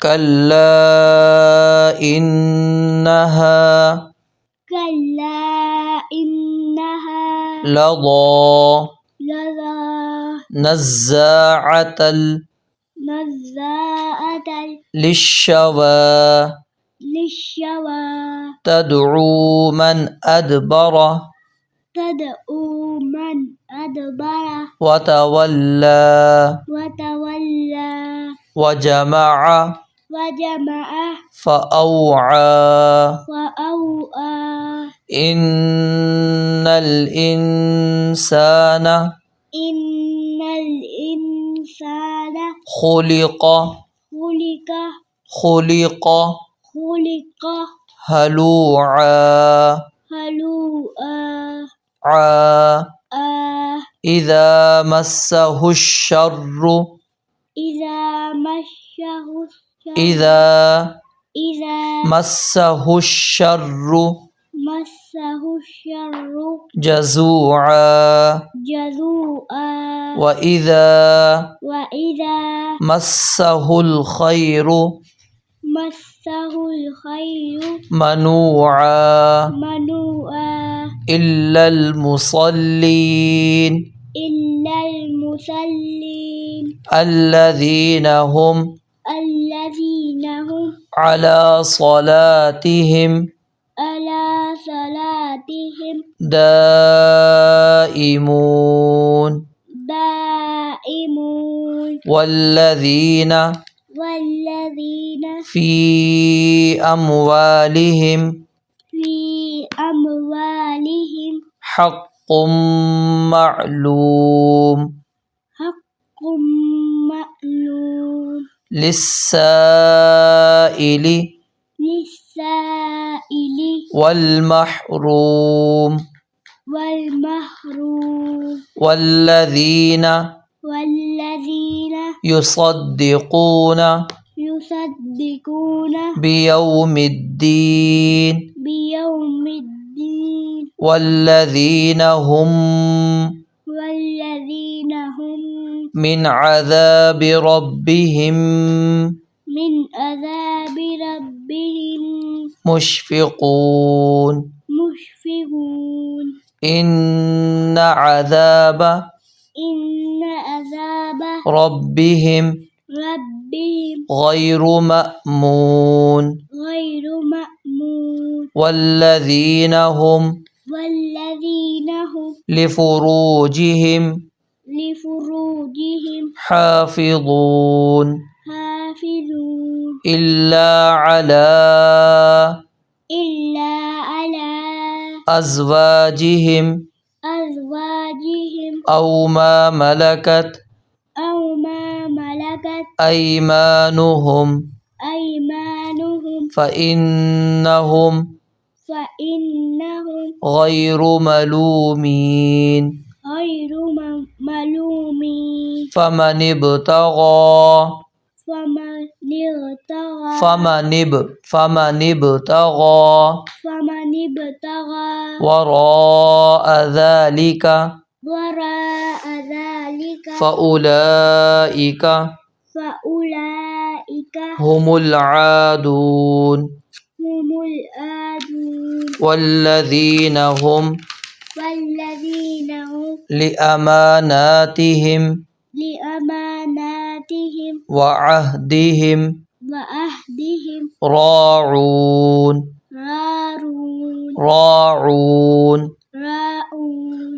كلا إنها لظى نزاعة للشوى تدعو من أدبر وتولى وجمع فأوعى إن الإنسان خلق هلوعا إذا مسه الشر جزوعا وإذا مسه الخير منوعا إلا المصلين الذين هم على صلاتهم دائمون والذين في أموالهم حق معلوم للسائل والمحروم والذين يصدقون بيوم الدين والذين هم من عذاب ربهم مشفقون إن عذاب ربهم غير مأمون والذين هم لفروجهم حافظون إلا على أزواجهم أو ما ملكت أيمانهم فإنهم غير ملومين فمن ابتغى وراء ذلك فأولئك هم العادون والذين هم لأماناتهم وعهدهم راعون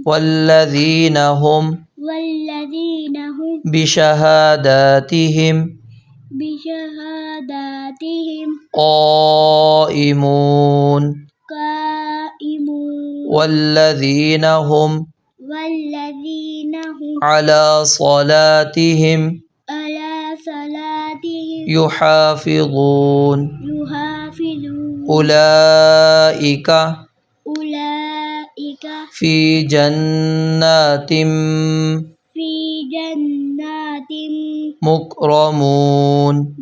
والذين هم بشهاداتهم قائمون والذين هم على صلاتهم يحافظون أولئك في جنات مكرمون